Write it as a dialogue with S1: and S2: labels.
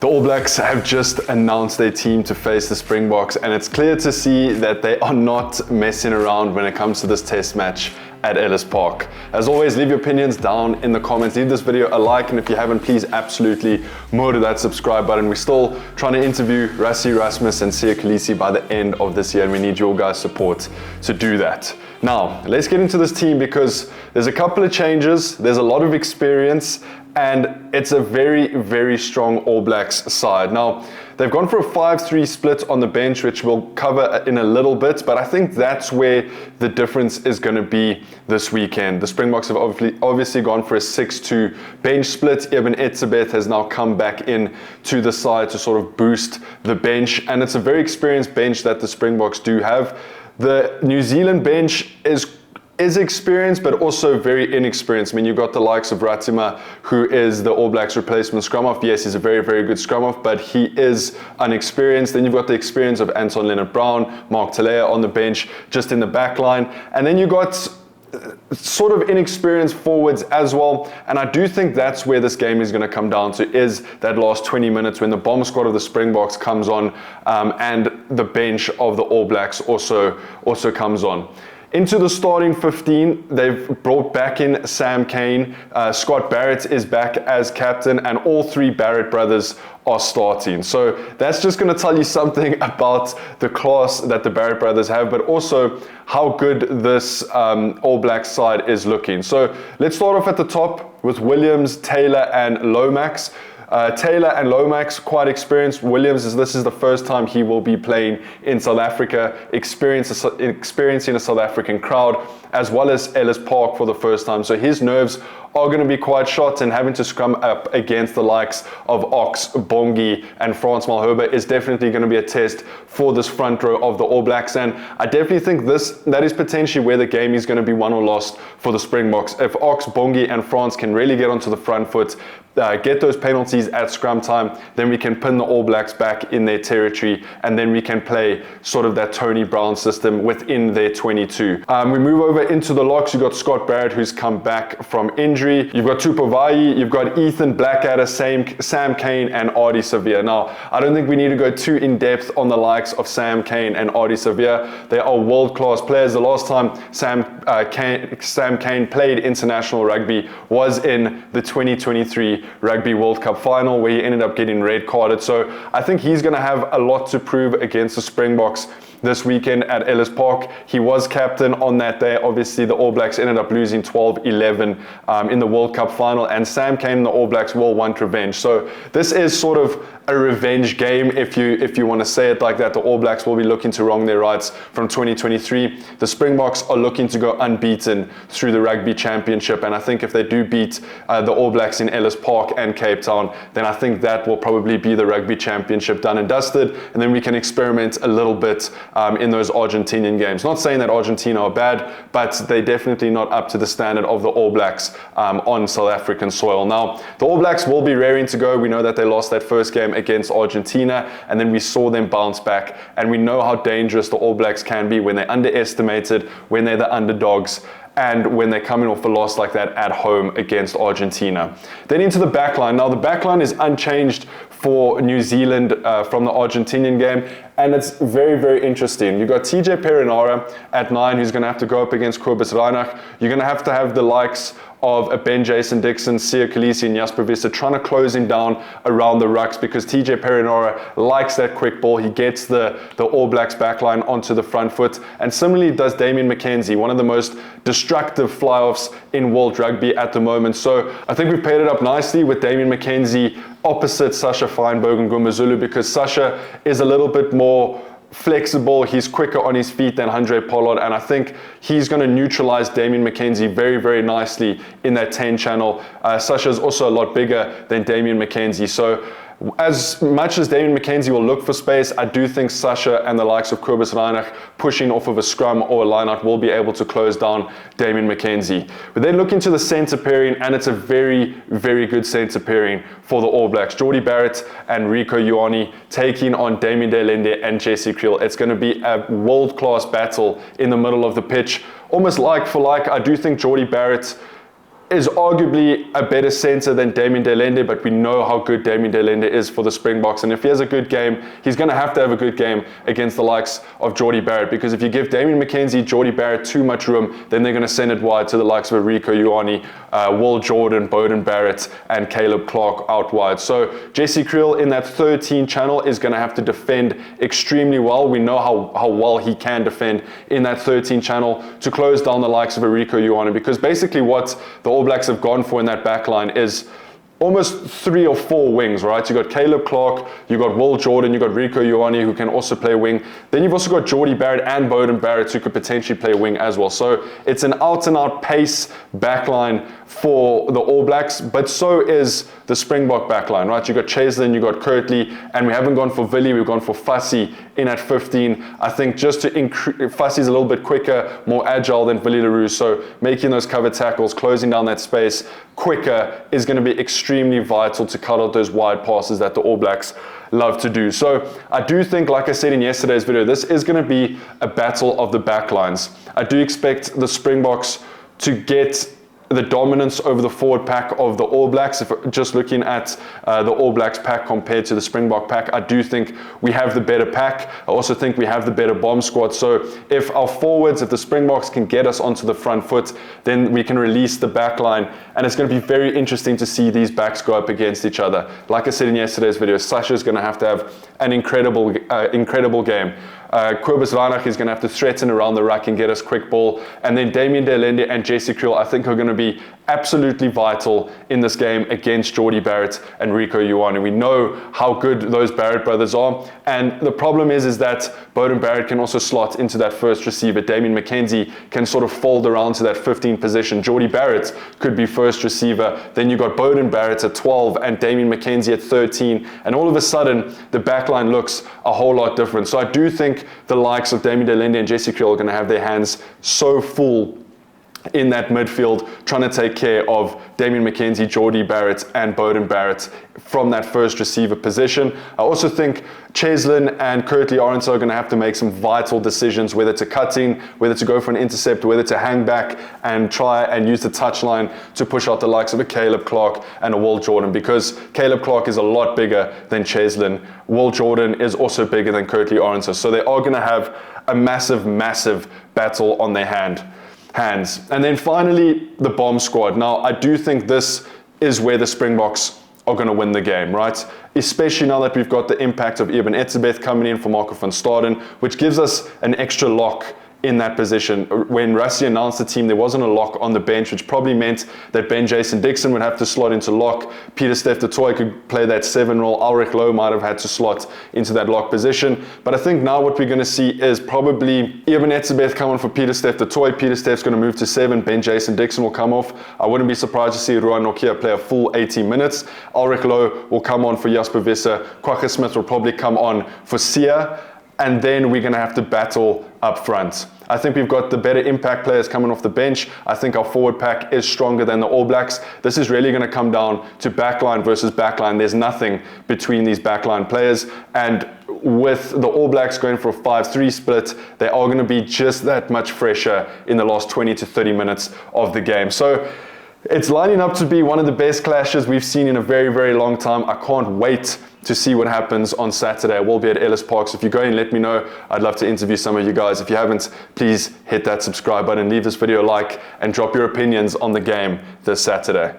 S1: The All Blacks have just announced their team to face the Springboks, and it's clear to see that they are not messing around when it comes to this test match at Ellis Park. As always, leave your opinions down in the comments. Leave this video a like, and if you haven't, please absolutely murder that subscribe button. We're still trying to interview Rassie Erasmus and Siya Kolisi by the end of this year, and we need your guys' support to do that. Now, let's get into this team because there's a couple of changes, there's a lot of experience, and it's a very, very strong All Blacks side. Now, they've gone for a 5-3 split on the bench, which we'll cover in a little bit, but I think that's where the difference is going to be this weekend. The Springboks have obviously gone for a 6-2 bench split. Eben Etzebeth has now come back in to the side to sort of boost the bench, and it's a very experienced bench that the Springboks do have. The New Zealand bench is experienced, but also very inexperienced. I mean, you've got the likes of Ratima, who is the All Blacks replacement scrum half. Yes, he's a very, very good scrum half, but he is unexperienced. Then you've got the experience of Anton Leonard-Brown, Mark Telea on the bench, just in the back line. And then you've got sort of inexperienced forwards as well, and I do think that's where this game is going to come down to, is that last 20 minutes when the bomb squad of the Springboks comes on, and the bench of the All Blacks also comes on. Into the starting 15, they've brought back in Sam Cane. Scott Barrett is back as captain, and all three Barrett brothers are starting. So that's just going to tell you something about the class that the Barrett brothers have, but also how good this All Blacks side is looking. So let's start off at the top with Williams, Taylor, and Lomax. Taylor and Lomax, quite experienced. Williams, this is the first time he will be playing in South Africa, experiencing a South African crowd, as well as Ellis Park for the first time. So his nerves are going to be quite shot, and having to scrum up against the likes of Ox, Bongi, and Frans Malherbe is definitely going to be a test for this front row of the All Blacks. And I definitely think that is potentially where the game is going to be won or lost for the Springboks. If Ox, Bongi, and Frans can really get onto the front foot, get those penalties at scrum time, then we can pin the All Blacks back in their territory, and then we can play sort of that Tony Brown system within their 22. We move over into the locks. You've got Scott Barrett, who's come back from injury. You've got Tupavai, you've got Ethan Blackadder, Sam Cane, and Ardie Savea. Now, I don't think we need to go too in-depth on the likes of Sam Cane and Ardie Savea. They are world-class players. The last time Sam Cane played international rugby was in the 2023 Rugby World Cup final, where he ended up getting red carded. So I think he's going to have a lot to prove against the Springboks this weekend at Ellis Park. He was captain on that day. Obviously, the All Blacks ended up losing 12-11 in the World Cup final, and Sam Cane and the All Blacks will want revenge. So this is sort of a revenge game, if you want to say it like that. The All Blacks will be looking to wrong their rights from 2023. The Springboks are looking to go unbeaten through the Rugby Championship, and I think if they do beat the All Blacks in Ellis Park and Cape Town, then I think that will probably be the Rugby Championship done and dusted, and then we can experiment a little bit in those Argentinian games. Not saying that Argentina are bad, but they're definitely not up to the standard of the All Blacks on South African soil. Now, the All Blacks will be raring to go. We know that they lost that first game against Argentina, and then we saw them bounce back, and we know how dangerous the All Blacks can be when they're underestimated, when they're the underdogs, and when they're coming off a loss like that at home against Argentina. Then into the backline. Now, the backline is unchanged for New Zealand from the Argentinian game, and it's very, very interesting. You've got TJ Perenara at 9, who's going to have to go up against Kobus Reinach. You're going to have the likes of a Ben Jason Dixon, Siya Kolisi, and Jasper Visser trying to close him down around the rucks, because TJ Perenara likes that quick ball. He gets the All Blacks backline onto the front foot, and similarly does Damian McKenzie, one of the most destructive fly-offs in world rugby at the moment. So I think we've paired it up nicely with Damian McKenzie opposite Sasha Feinberg and Gumbazulu, because Sasha is a little bit more flexible, he's quicker on his feet than Andre Pollard, and I think he's going to neutralize Damian McKenzie very, very nicely in that 10 channel. Sasha is also a lot bigger than Damian McKenzie, so as much as Damian McKenzie will look for space, I do think Sasha and the likes of Kobus Reinach pushing off of a scrum or a line-out will be able to close down Damian McKenzie. But then look into the centre pairing, and it's a very, very good centre pairing for the All Blacks. Jordie Barrett and Rico Ioane taking on Damien de Allende and Jesse Kriel. It's going to be a world-class battle in the middle of the pitch. Almost like for like. I do think Jordie Barrett is arguably a better centre than Damien Delende, but we know how good Damien Delende is for the Springboks. And if he has a good game, he's going to have a good game against the likes of Jordie Barrett, because if you give Damian McKenzie, Jordie Barrett too much room, then they're going to send it wide to the likes of Rieko Ioane, Will Jordan, Beauden Barrett, and Caleb Clark out wide. So Jesse Kriel in that 13 channel is going to have to defend extremely well. We know how well he can defend in that 13 channel to close down the likes of Rieko Ioane, because basically what the All Blacks have gone for in that back line is almost 3 or 4 wings, right? You got Caleb Clark, you got Will Jordan, you got Rieko Ioane, who can also play wing. Then you've also got Jordie Barrett and Beauden Barrett, who could potentially play wing as well. So it's an out-and-out pace backline for the All Blacks, but so is the Springbok backline, right? You got Chaselin, you got Kirtley, and we haven't gone for Villy, we've gone for Fassi in at 15. I think just to increase, Fassi's a little bit quicker, more agile than Villy Leroux, so making those cover tackles, closing down that space quicker is going to be extremely vital to cut out those wide passes that the All Blacks love to do. So I do think, like I said in yesterday's video, this is going to be a battle of the backlines. I do expect the Springboks to get the dominance over the forward pack of the All Blacks. If just looking at the All Blacks pack compared to the Springbok pack, I do think we have the better pack. I also think we have the better bomb squad. So if our forwards, if the Springboks can get us onto the front foot, then we can release the back line. And it's going to be very interesting to see these backs go up against each other. Like I said in yesterday's video, Sasha's going to have an incredible game. Kobus Reinach is going to have to threaten around the ruck and get us quick ball. And then Damien Delende and Jesse Kriel, I think, are going to be absolutely vital in this game against Jordie Barrett and Rieko Ioane. We know how good those Barrett brothers are. And the problem is that Beauden Barrett can also slot into that first receiver. Damian McKenzie can sort of fold around to that 15 position. Jordie Barrett could be first receiver. Then you got Beauden Barrett at 12 and Damian McKenzie at 13. And all of a sudden, the backline looks a whole lot different. So I do think the likes of Damien Delende and Jesse Kriel are going to have their hands so full in that midfield, trying to take care of Damian McKenzie, Jordie Barrett, and Beauden Barrett from that first receiver position. I also think Chaselin and Kirtley Arendse are going to have to make some vital decisions, whether to cut in, whether to go for an intercept, whether to hang back and try and use the touchline to push out the likes of a Caleb Clark and a Will Jordan, because Caleb Clark is a lot bigger than Chaselin. Will Jordan is also bigger than Kirtley Arendse. So they are going to have a massive battle on their hands. And then finally, the bomb squad. Now, I do think this is where the Springboks are going to win the game, right? Especially now that we've got the impact of Eben Etzebeth coming in for Marco van Staden, which gives us an extra lock in that position. When Rassie announced the team, there wasn't a lock on the bench, which probably meant that Ben Jason Dixon would have to slot into lock. Pieter-Steph du Toit could play that 7 role. Ulrich Loh might have had to slot into that lock position. But I think now what we're going to see is probably Eben Etzebeth come on for Pieter-Steph du Toit. Pieter-Steph's going to move to 7. Ben Jason Dixon will come off. I wouldn't be surprised to see Ruan Nokia play a full 80 minutes. Ulrich Loh will come on for Jasper Visser. Kwagga Smith will probably come on for Sia. And then we're going to have to battle up front. I think we've got the better impact players coming off the bench. I think our forward pack is stronger than the All Blacks. This is really going to come down to backline versus backline. There's nothing between these backline players. And with the All Blacks going for a 5-3 split, they are going to be just that much fresher in the last 20 to 30 minutes of the game. So it's lining up to be one of the best clashes we've seen in a very long time. I can't wait to see what happens on Saturday. I will be at Ellis Park, so if you go and let me know, I'd love to interview some of you guys. If you haven't, please hit that subscribe button, leave this video a like, and drop your opinions on the game this Saturday.